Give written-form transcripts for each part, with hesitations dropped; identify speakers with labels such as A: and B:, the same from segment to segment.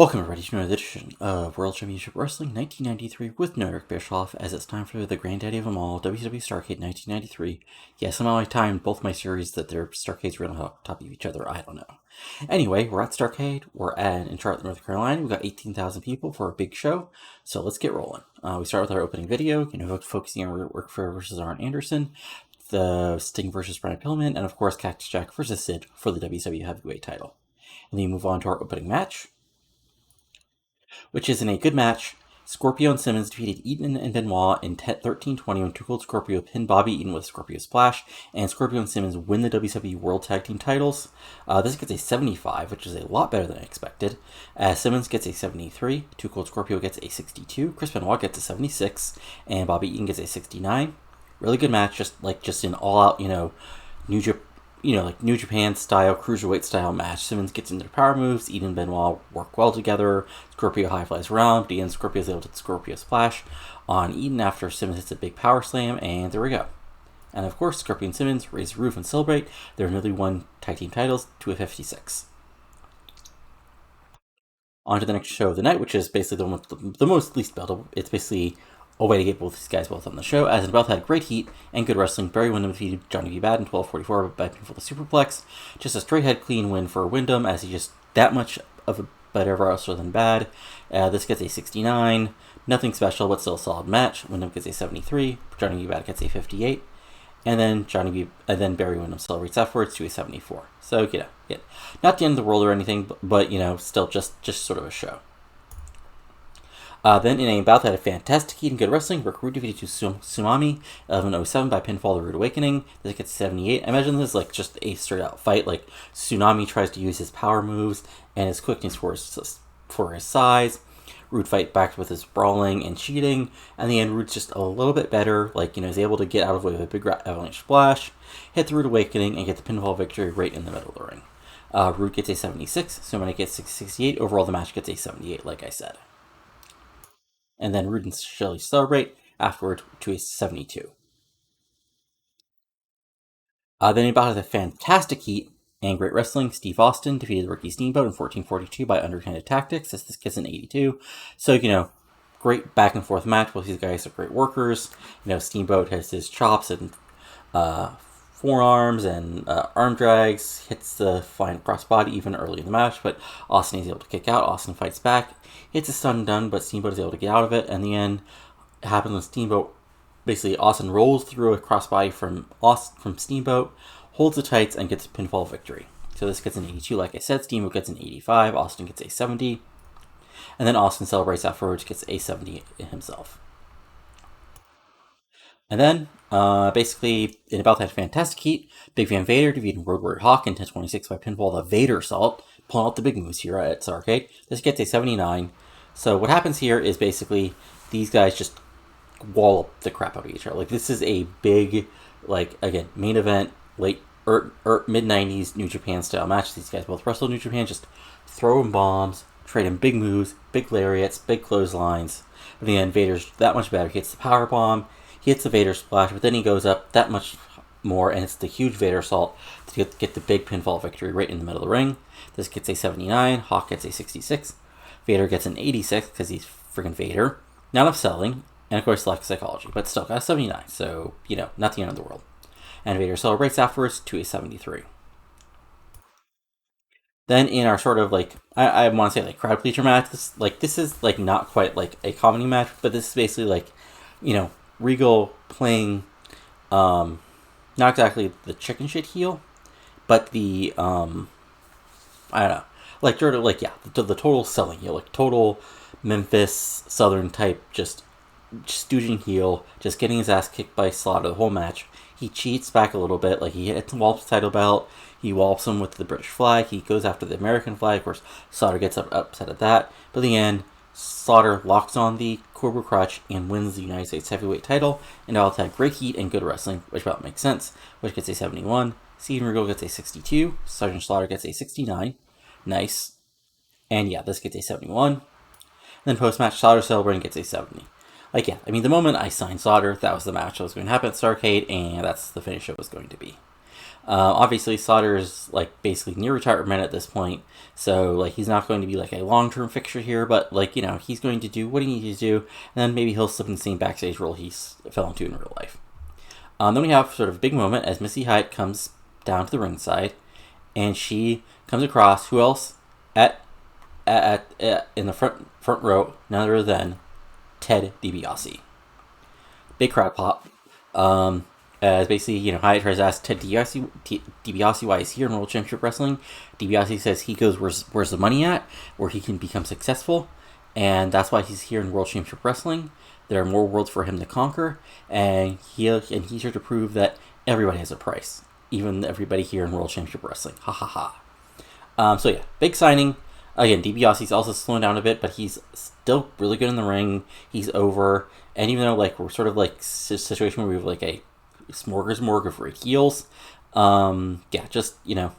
A: Welcome everybody to another edition of World Championship Wrestling 1993 with no Eric Bischoff, as it's time for the granddaddy of them all, WCW Starrcade 1993. Yeah, somehow I timed both my series that their Starrcades were on top of each other, I don't know. Anyway, we're at Starrcade, we're in Charlotte, North Carolina, we've got 18,000 people for a big show, so let's get rolling. We start with our opening video, focusing on Ric Flair versus Arn Anderson, the Sting versus Brian Pillman, and of course Cactus Jack versus Sid for the WCW Heavyweight Title. And then you move on to our opening match, which is in a good match. Scorpio and Simmons defeated Eaton and Benoit in 13-20 when Too Cold Scorpio pinned Bobby Eaton with Scorpio Splash, and Scorpio and Simmons win the WCW World Tag Team titles. This gets a 75, which is a lot better than I expected. Simmons gets a 73, Too Cold Scorpio gets a 62, Chris Benoit gets a 76, and Bobby Eaton gets a 69. Really good match, just an all-out, New Japan style, cruiserweight style match. Simmons gets into their power moves, Eaton and Benoit work well together, Scorpio high flies around, but Ian Scorpio is able to hit the Scorpio Splash on Eaton after Simmons hits a big power slam, and there we go. And of course, Scorpio and Simmons raise the roof and celebrate their newly won tag team titles to a 56. On to the next show of the night, which is basically the most least built. It's basically a way to get both these guys both on the show, as they both had great heat and good wrestling. Barry Windham defeated Johnny B. Bad in 12:44 by pinfall to superplex. Just a straight head clean win for Windham, as he's just that much of a better wrestler than Bad. This gets a 69. Nothing special, but still a solid match. Windham gets a 73. Johnny B. Bad gets a 58. And then Barry Windham celebrates afterwards to a 74. So, not the end of the world or anything, but still just sort of a show. Then in a bout that had fantastic heat and good wrestling, Rick Rude defeated Tsunami 11:07 by pinfall to Rude Awakening. This gets 78. I imagine this is just a straight out fight. Tsunami tries to use his power moves and his quickness for his size. Rude fight back with his brawling and cheating. And in the end, Rude's just a little bit better. He's able to get out of the way with a big avalanche splash, hit the Rude Awakening, and get the pinfall victory right in the middle of the ring. Rude gets a 76. Tsunami gets 68. Overall, the match gets a 78, like I said. And then Rude and Shelley celebrate afterward to a 72. Then about the fantastic heat and great wrestling, Steve Austin defeated Ricky Steamboat in 14:42 by underhanded tactics. This gets an 82. So, great back and forth match. Both these guys are great workers. Steamboat has his chops and forearms and arm drags, hits the flying crossbody even early in the match, but Austin is able to kick out. Austin fights back, hits a stun done, but Steamboat is able to get out of it. And in the end, it happens with Steamboat. Basically, Austin rolls through a crossbody from Steamboat, holds the tights, and gets a pinfall victory. So this gets an 82. Like I said, Steamboat gets an 85. Austin gets a 70. And then Austin celebrates afterwards, gets a 70 himself. And then, basically, in about that fantastic heat, Big Van Vader defeated Road Warrior Hawk in 10:26 by pinfall the Vader Salt, pulling out the big moves here at Starrcade. This gets a 79. So what happens here is basically these guys just wall up the crap out of each other. This is a big, again, main event, mid-90s New Japan style match. These guys both wrestle New Japan, just throwing bombs, trading big moves, big lariats, big clotheslines. At the end, Vader's that much better. He hits the power bomb. He hits the Vader Splash, but then he goes up that much more, and it's the huge Vader Salt to get the big pinfall victory right in the middle of the ring. This gets a 79. Hawk gets a 66. Vader gets an 86 because he's freaking Vader. Not enough selling, and of course, lack of psychology, but still got a 79, so, not the end of the world. And Vader celebrates afterwards to a 73. Then in our sort of, I want to say, crowd pleaser match, this is, not quite, a comedy match, but this is basically, Regal playing, not exactly the chicken shit heel, but the, I don't know, the total selling heel, total Memphis Southern type, just stooging heel, just getting his ass kicked by Slaughter the whole match. He cheats back a little bit, he hits Walp's title belt, he walps him with the British flag, he goes after the American flag. Of course, Slaughter gets upset at that, but in the end, Slaughter locks on the Cobra Crutch and wins the United States Heavyweight Title, and all had great heat and good wrestling, which about makes sense, which gets a 71. Steven Regal gets a 62. Sergeant Slaughter gets a 69. Nice. And yeah, this gets a 71. And then post-match, Slaughter celebrating gets a 70. The moment I signed Slaughter, that was the match that was going to happen at Starrcade, and that's the finish it was going to be. Obviously, Slaughter is like basically near retirement at this point, so like he's not going to be like a long-term fixture here, but like he's going to do what he needs to do, and then maybe he'll slip in the same backstage role he fell into in real life. Then we have sort of a big moment as Missy Hyatt comes down to the ringside, and she comes across who else at in the front row, none other than Ted DiBiase. Big crowd pop. As basically, Hyatt tries to ask Ted DiBiase why he's here in World Championship Wrestling. DiBiase says he goes, where's the money at? Where he can become successful. And that's why he's here in World Championship Wrestling. There are more worlds for him to conquer. And he's here to prove that everybody has a price. Even everybody here in World Championship Wrestling. Ha ha ha. So yeah, big signing. Again, DiBiase's also slowing down a bit, but he's still really good in the ring. He's over. And even though like we're sort of like a situation where we have like a smorgasbord of heels, just I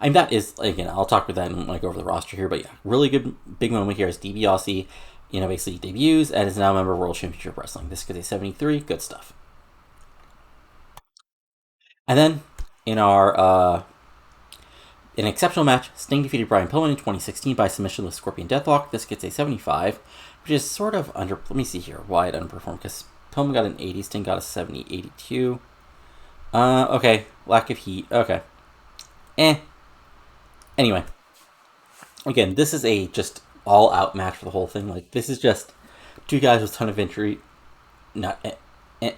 A: mean that is, again, I'll talk about that when I go over the roster here, but yeah, really good big moment here as DiBiase basically debuts and is now a member of World Championship Wrestling. This gets a 73. Good stuff. And then in our an exceptional match, Sting defeated Brian Pillman in 2016 by submission with Scorpion Deathlock. This gets a 75, which is sort of under. Let me see here why it underperformed, because Pillman got an 80, Sting got a 70, 82. Okay, lack of heat. Okay. Anyway, again, this is a just all-out match for the whole thing. Like, this is just two guys with a ton of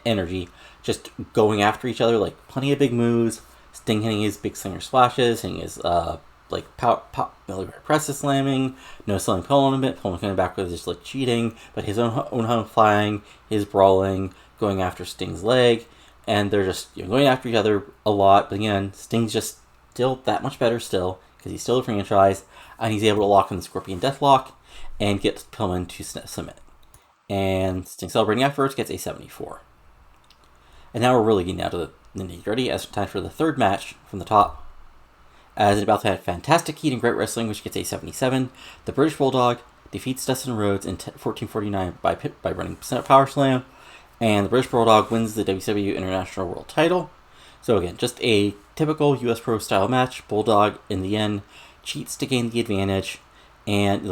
A: energy, just going after each other. Like, plenty of big moves. Sting hitting his big slinger splashes, hitting his military presses slamming, no selling Pillman a bit. Pillman coming back with just like cheating, but his own home flying, his brawling, going after Sting's leg, and they're just going after each other a lot. But again, Sting's just still that much better still because he's still a franchise, and he's able to lock in the Scorpion Deathlock and get Pillman to submit. And Sting celebrating afterwards gets a 74. And now we're really getting out of the nitty-gritty as time for the third match from the top. As it about to have fantastic heat and great wrestling, which gets a 77. The British Bulldog defeats Dustin Rhodes in 1449 by running Power Slam, and the British Bulldog wins the WCW International World Title. So again, just a typical US Pro style match. Bulldog in the end cheats to gain the advantage, and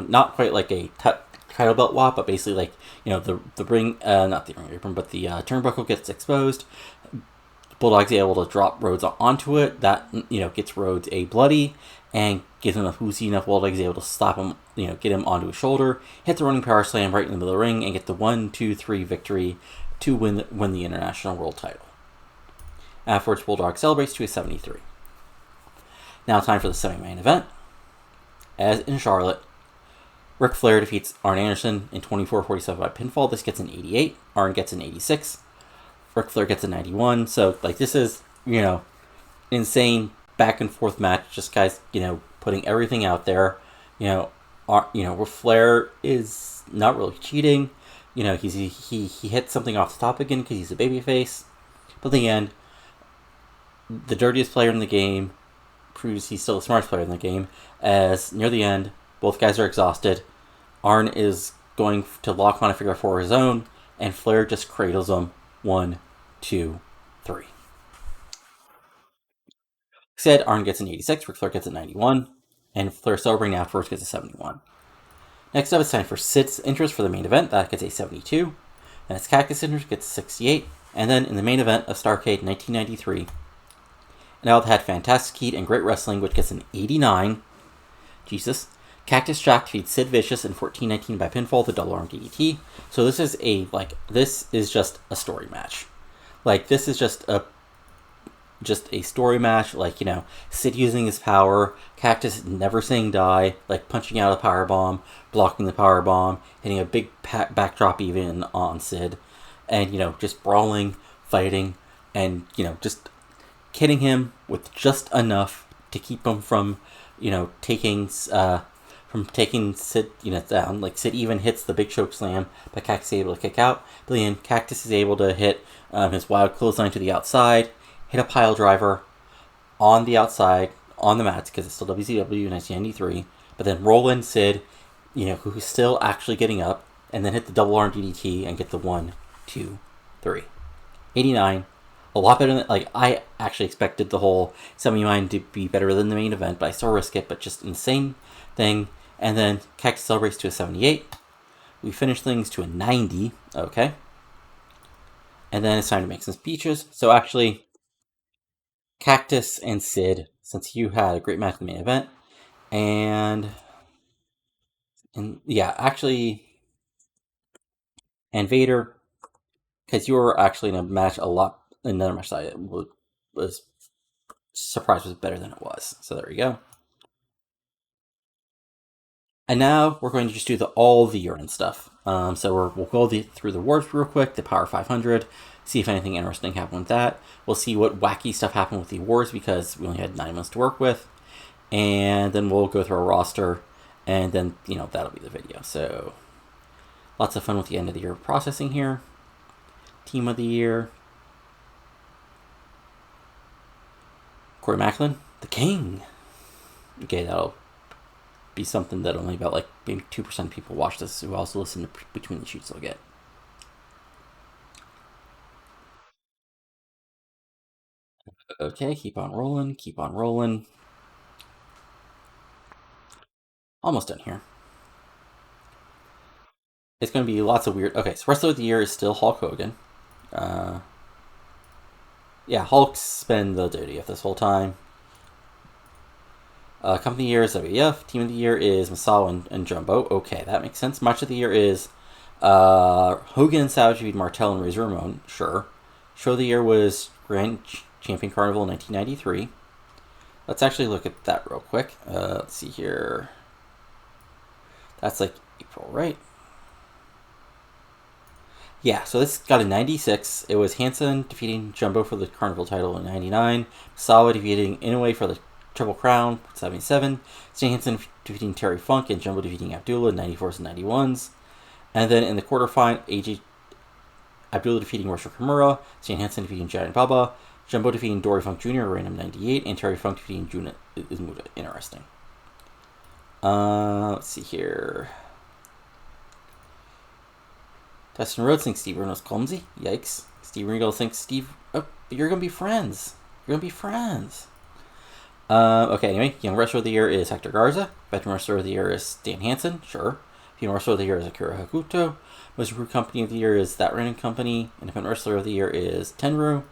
A: not quite like a title belt wop, but basically the ring, not the ring apron, but the turnbuckle gets exposed. Bulldog's able to drop Rhodes onto it. That gets Rhodes a bloody and gives him a woozy enough. Bulldog's able to slap him, get him onto his shoulder, hit the running power slam right in the middle of the ring, and get the 1-2-3 victory to win the International World Title. Afterwards, Bulldog celebrates to a 73. Now time for the semi-main event. As in Charlotte, Ric Flair defeats Arn Anderson in 24-47 by pinfall. This gets an 88. Arn gets an 86. Ric Flair gets a 91. So this is insane back and forth match. Just guys putting everything out there. Ric Flair is not really cheating. He hits something off the top again because he's a babyface. But in the end, the dirtiest player in the game proves he's still the smartest player in the game. As near the end, both guys are exhausted. Arn is going to lock on a figure four of his own, and Flair just cradles him. 1, 2, 3. Said Arn gets an 86, Ric Flair gets a 91, and Flair celebrating afterwards gets a 71. Next up, it's time for Sid's interest for the main event. That gets a 72. Then it's Cactus interest gets a 68. And then in the main event of Starrcade 1993, now had fantastic heat and great wrestling, which gets an 89. Jesus. Cactus Jack defeats Sid Vicious in 1419 by pinfall, the double arm DDT. So this is just a story match. This is just a story match. Sid using his power, Cactus never saying die, punching out a power bomb, blocking the power bomb, hitting a big backdrop even on Sid, and just brawling, fighting, and just hitting him with just enough to keep him from taking Sid down. Sid even hits the big choke slam, but Cactus is able to kick out. But then Cactus is able to hit his wild clothesline to the outside, hit a pile driver on the outside on the mats because it's still WCW 1993. But then roll in Sid, who's still actually getting up, and then hit the double arm DDT and get the 1, 2, 3. 89. a lot better than, like, I actually expected the whole semi-main to be better than the main event, but I still risk it, but just insane thing. And then Cactus celebrates to a 78. We finish things to a 90. Okay. And then it's time to make some speeches. So actually, Cactus and Sid, since you had a great match in the main event, and yeah, actually, and Vader, because you were actually in a match another match that I was surprised was better than it was. So there we go. And now we're going to just do all the urine stuff. So we'll go through the awards real quick, the Power 500, see if anything interesting happened with that. We'll see what wacky stuff happened with the awards because we only had 9 months to work with. And then we'll go through our roster, and then, that'll be the video. So lots of fun with the end of the year processing here. Team of the year. Corey Macklin, the king. Okay, that'll be something that only about maybe 2% of people watch this who also listen to Between the Sheets will get. Okay, keep on rolling, keep on rolling. Almost done here. It's going to be lots of weird... Okay, so Wrestler of the Year is still Hulk Hogan. Yeah, Hulk's been the WWF this whole time. Company of the Year is WWF. Team of the Year is Masao and Jumbo. Okay, that makes sense. Match of the Year is Hogan and Savage beat Martel and Razor Ramon. Sure. Show of the Year was Grand Champion Carnival in 1993. Let's actually look at that real quick. Let's see here. That's April, right? Yeah, so this got a 96. It was Hansen defeating Jumbo for the Carnival title in 99. Sawa defeating Inoue for the Triple Crown, 77. Stan Hansen defeating Terry Funk and Jumbo defeating Abdullah in 94s and 91s. And then in the quarterfinal, Abdullah defeating Roger Kimura, Stan Hansen defeating Giant Baba, Jumbo defeating Dory Funk Jr. at random 98, and Terry Funk defeating Juna Izmuda. Interesting. Let's see here. Dustin Rhodes thinks Steve Regal is clumsy. Yikes. Steve Regal thinks Steve... Oh, you're going to be friends. You're going to be friends. Okay, anyway. Young Wrestler of the Year is Hector Garza. Veteran Wrestler of the Year is Stan Hansen. Sure. Female Wrestler of the Year is Akira Hakuto. Most Improved Company of the Year is That Random Company. Independent Wrestler of the Year is Tenru.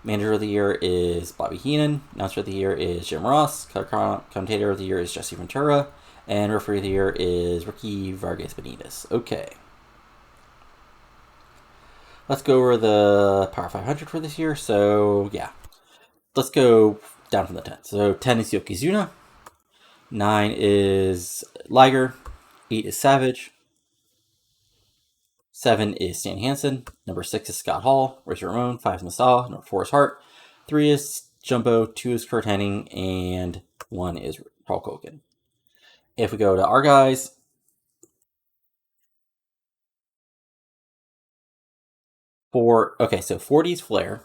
A: Manager of the Year is Bobby Heenan. Announcer of the Year is Jim Ross. Commentator of the Year is Jesse Ventura. And Referee of the Year is Ricky Vargas Benitez. Okay. Let's go over the Power 500 for this year. So, yeah. Let's go down from the 10. So, 10 is Yokozuna. 9 is Liger. 8 is Savage. 7 is Stan Hansen. Number 6 is Scott Hall. Razor Ramon. 5 is Masao. Number 4 is Hart. 3 is Jumbo. 2 is Kurt Hennig. And 1 is Hulk Hogan. If we go to our guys... so 40 is Flair.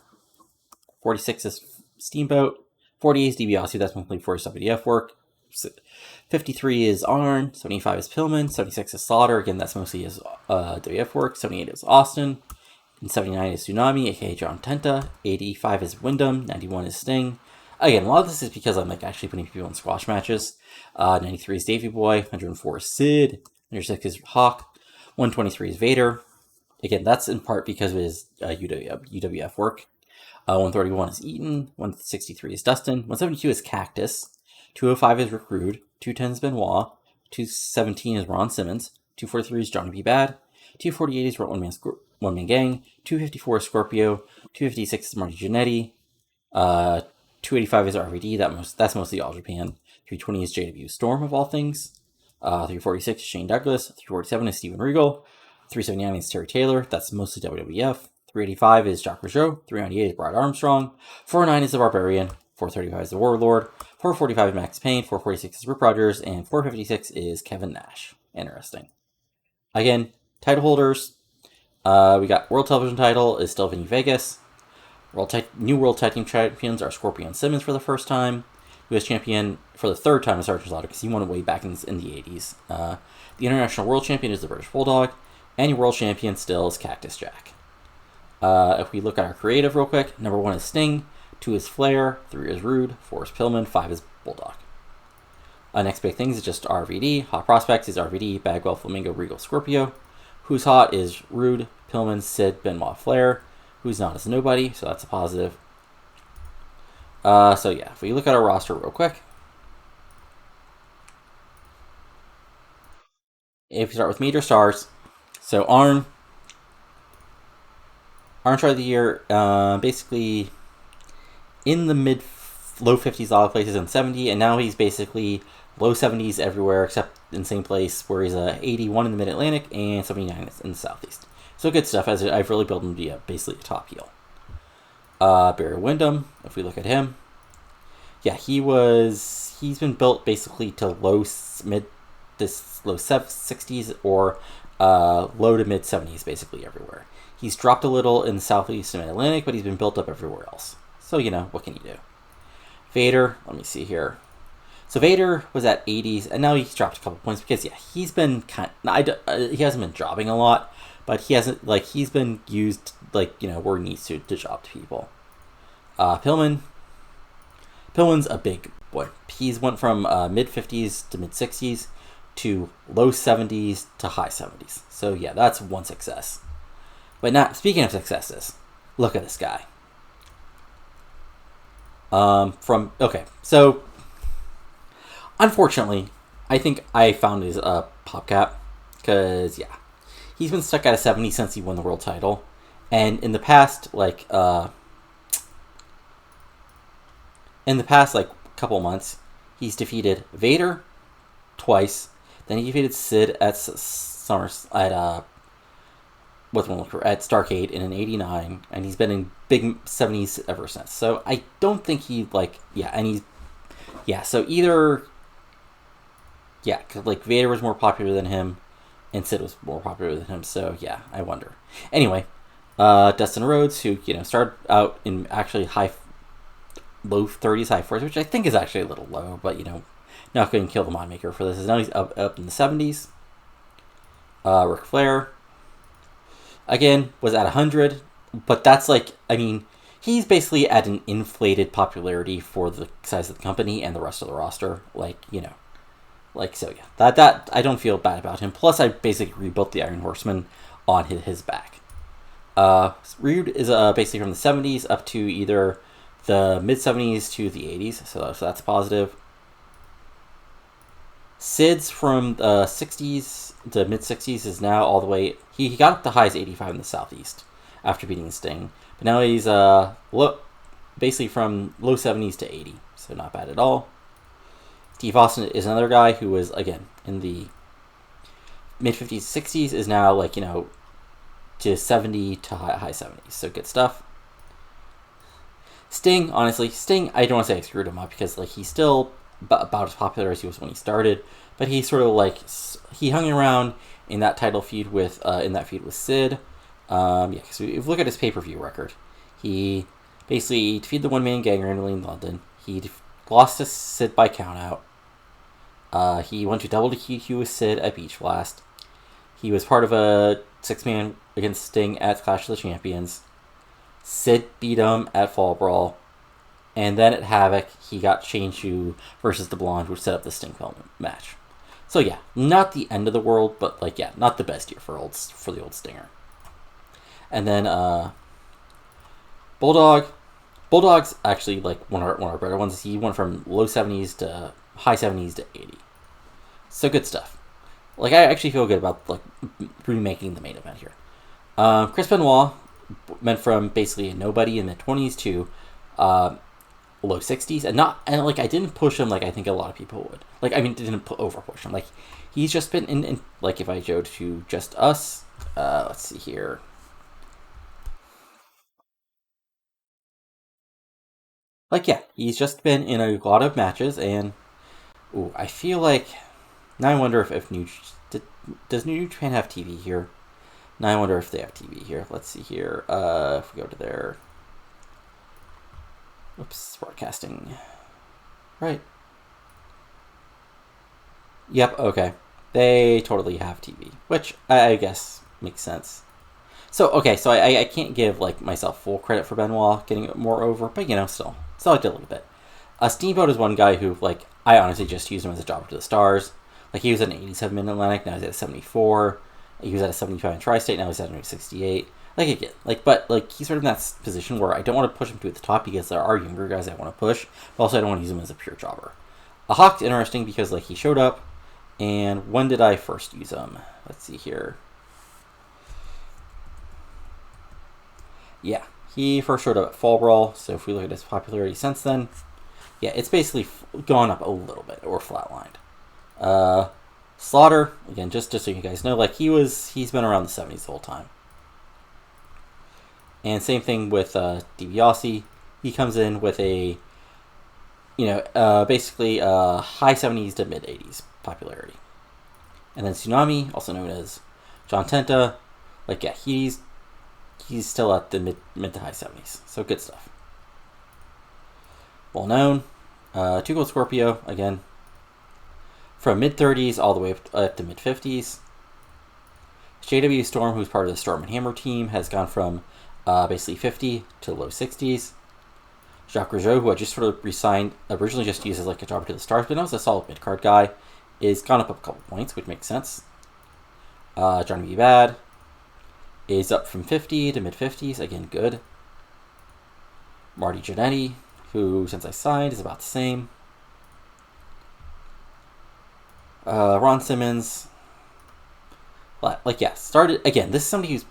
A: 46 is Steamboat. 48 is DiBiase. That's mostly for his WDF work. 53 is Arn. 75 is Pillman. 76 is Slaughter. Again, that's mostly his WDF work. 78 is Austin. And 79 is Tsunami, aka John Tenta. 85 is Wyndham. 91 is Sting. Again, a lot of this is because I'm actually putting people in squash matches. 93 is Davey Boy. 104 is Sid. 106 is Hawk. 123 is Vader. Again, that's in part because of his UWF work. 131 is Eaton. 163 is Dustin. 172 is Cactus. 205 is Rick Rude. 210 is Benoit. 217 is Ron Simmons. 243 is Johnny B. Bad. 248 is One Man Gang. 254 is Scorpio. 256 is Marty Jannetty. 285 is RVD. That's mostly All Japan. 320 is JW Storm, of all things. 346 is Shane Douglas. 347 is Steven Regal. 379 is Terry Taylor. That's mostly WWF. 385 is Jacques Rougeau. 398 is Brad Armstrong. 409 is The Barbarian. 435 is The Warlord. 445 is Max Payne. 446 is Rip Rogers. And 456 is Kevin Nash. Interesting. Again, title holders. We got World Television title is still Vinny Vegas. New World Tag Team Champions are Scorpion Simmons for the first time. U.S. Champion for the third time is Sergeant Slaughter because he won it way back in the 80s. The International World Champion is the British Bulldog. And your World Champion still is Cactus Jack. If we look at our creative real quick, number 1 is Sting, 2 is Flair, 3 is Rude, 4 is Pillman, 5 is Bulldog. Next big thing is just RVD. Hot prospects is RVD, Bagwell, Flamingo, Regal, Scorpio. Who's hot is Rude, Pillman, Sid, Benoit, Flair. Who's not is nobody, so that's a positive. So yeah, if we look at our roster real quick. If we start with major stars, so Arn Star of the Year, basically in the low 50s a lot of places and 70, and now he's basically low 70s everywhere except in the same place where he's 81 in the Mid-Atlantic and 79 in the Southeast. So good stuff, as I've really built him to be basically a top heel. Barry Windham, if we look at him, yeah, he's been built basically to low 60s or low to mid 70s basically everywhere. He's dropped a little in the Southeast and Mid-Atlantic, but he's been built up everywhere else. So, what can you do? Vader, let me see here. So Vader was at 80s, and now he's dropped a couple points because, he's been he hasn't been jobbing a lot, but he hasn't, he's been used, where he needs to job to people. Pillman's a big boy. He's went from mid-50s to mid-60s to low 70s to high 70s. So, that's one success. But now, speaking of successes, look at this guy. So unfortunately, I think I found his pop cap because he's been stuck at a 70 since he won the world title, and in the past couple months, he's defeated Vader twice. Then he defeated Sid at at Starrcade in an 89, and he's been in big 70s ever since. So I don't think he so either Vader was more popular than him and Sid was more popular than him, so I wonder. Anyway, Dustin Rhodes, who started out in actually low 30s, high 40s, which I think is actually a little low, but not going to kill the mod maker for this. Now he's up in the 70s. Ric Flair, again, was at 100, but that's he's basically at an inflated popularity for the size of the company and the rest of the roster. That I don't feel bad about him. Plus, I basically rebuilt the Iron Horseman on his back. Rude is basically from the 70s up to either the mid 70s to the 80s, so that's positive. Sid's from the 60s to mid 60s is now all the way. He got up to high as 85 in the Southeast after beating Sting, but now he's basically from low 70s to 80, so not bad at all. Steve Austin is another guy who was again in the mid 50s, 60s, is now to 70 to high 70s, so good stuff. Sting, honestly, I don't want to say I screwed him up because he's still about as popular as he was when he started, but he sort of he hung around in that title feud with Sid. Because if you look at his pay-per-view record, he basically defeated the one-man gang randomly in London. He lost to Sid by countout. He went to double DQ with Sid at Beach Blast. He was part of a 6-man against Sting at Clash of the Champions. Sid beat him at Fall Brawl. And then at Havoc, he got changed to versus the Blonde, which set up the Sting match. So not the end of the world, but not the best year for the old Stinger. And then Bulldog's actually one of our better ones. He went from low 70s to high 70s to 80. So good stuff. I actually feel good about remaking the main event here. Chris Benoit went from basically a nobody in the 20s to low 60s, and I didn't push him I think a lot of people would. Didn't over push him. He's just been in if I go to just us, let's see here. He's just been in a lot of matches, and I feel now I wonder if does New Japan have TV here? Now I wonder if they have TV here. Let's see here. If we go to their broadcasting. Right. Yep, okay. They totally have TV, which I guess makes sense. So, okay, so I can't give, like, myself full credit for Benoit getting more over, but, still I did a little bit. Steamboat is one guy who, like, I honestly just used him as a jobber to the stars. Like, he was at an 87 in Atlantic, now he's at a 74. He was at a 75 in Tri-State, now he's at a 68. Like, again, but he's sort of in that position where I don't want to push him to the top because there are younger guys I want to push, but also I don't want to use him as a pure jobber. A Hawk's interesting because, like, he showed up, and when did I first use him? Let's see here. Yeah, he first showed up at Fall Brawl, so if we look at his popularity since then, yeah, it's basically gone up a little bit, or flatlined. Slaughter, again, just so you guys know, like, he's been around the 70s the whole time. And same thing with DiBiase. He comes in with a, basically high 70s to mid 80s popularity. And then Tsunami, also known as John Tenta, like, yeah, he's still at the mid to high 70s. So good stuff. Well known. Two Gold Scorpio, again, from mid 30s all the way up to mid 50s. JW Storm, who's part of the Storm and Hammer team, has gone from basically 50 to low 60s. Jacques Rougeau, who I just sort of resigned, originally just used as like a jobber to the stars, but now is a solid mid-card guy, is gone up a couple points, which makes sense. Johnny B. Bad is up from 50 to mid-50s, again, good. Marty Jannetty, who, since I signed, is about the same. Ron Simmons, started, again, this is somebody who's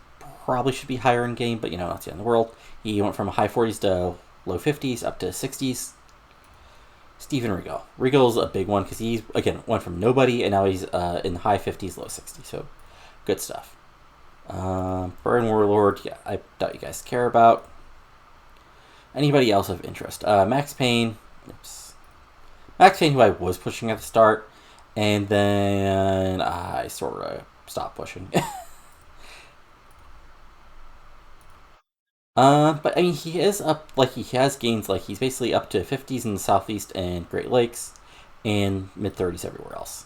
A: probably should be higher in game, but, not the end of the world. He went from high 40s to low 50s, up to 60s. Steven Regal. Regal's a big one, because he, again, went from nobody, and now he's in the high 50s, low 60s, so good stuff. Burn Warlord, yeah, I doubt you guys care about. Anybody else of interest? Max Payne. Oops. Max Payne, who I was pushing at the start, and then I sort of stopped pushing. But I mean, he is up, like, he has gains, like, he's basically up to 50s in the Southeast and Great Lakes, and mid-30s everywhere else.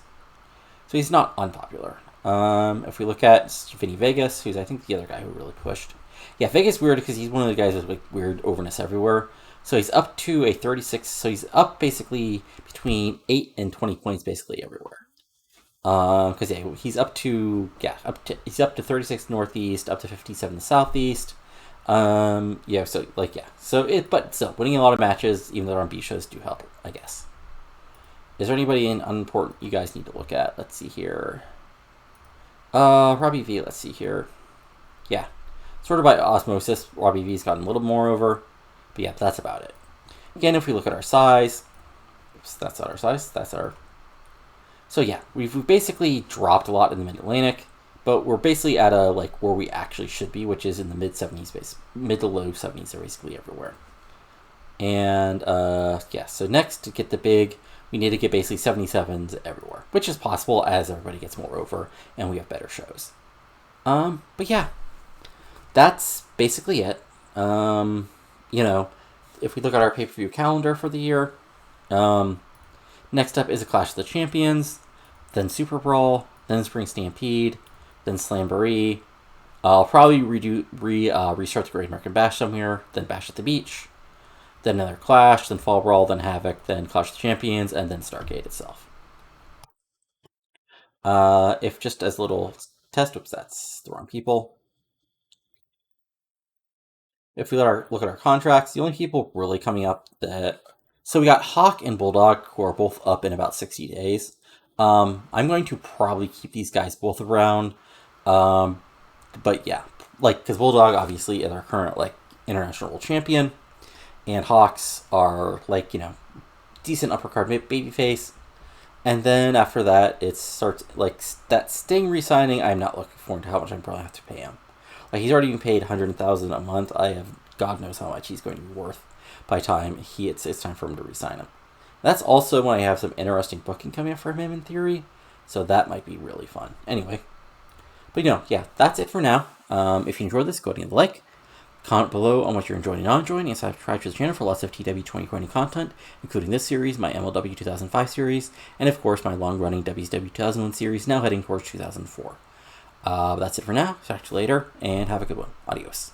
A: So he's not unpopular. If we look at Vinny Vegas, who's I think the other guy who really pushed. Yeah, Vegas is weird because he's one of the guys with like weird overness everywhere. So he's up to a 36. So he's up basically between 8 and 20 points basically everywhere. Because yeah, he's up to he's up to 36 Northeast, up to 57 the Southeast. But still winning a lot of matches, even though they're on B shows, do help, I guess. Is there anybody in unimportant you guys need to look at? Let's see here. Robbie V, let's see here. Yeah. Sort of by osmosis, Robbie V's gotten a little more over. But yeah, that's about it. Again, if we look at our size, oops, that's not our size, that's our... So yeah, we've basically dropped a lot in the Mid-Atlantic, but we're basically at a, like, where we actually should be, which is in the mid-70s, mid to low 70s are basically everywhere. And, yeah, so next, to get the big, we need to get basically 77s everywhere, which is possible as everybody gets more over and we have better shows. But yeah, that's basically it. If we look at our pay-per-view calendar for the year, next up is a Clash of the Champions, then Super Brawl, then Spring Stampede, then Slamboree. I'll probably restart the Great American Bash somewhere, then Bash at the Beach, then another Clash, then Fall Brawl, then Havoc, then Clash of the Champions, and then Starrcade itself. If just as a little test, oops, that's the wrong people. If we look at our contracts, the only people really coming up that... So we got Hawk and Bulldog, who are both up in about 60 days. I'm going to probably keep these guys both around. But yeah, because Bulldog obviously is our current, international world champion. And Hawks are, decent uppercard babyface. And then after that, it starts, that Sting re-signing, I'm not looking forward to how much I'm probably have to pay him. He's already been paid $100,000 a month. I have, God knows how much he's going to be worth by time it's time for him to re-sign him. That's also when I have some interesting booking coming up for him in theory. So that might be really fun. Anyway. But, yeah, that's it for now. If you enjoyed this, go ahead and like. Comment below on what you're enjoying and not enjoying, and subscribe to the channel for lots of TEW 2020 content, including this series, my MLW 2005 series, and of course my long-running WCW 2001 series, now heading towards 2004. That's it for now. Talk to you later, and have a good one. Adios.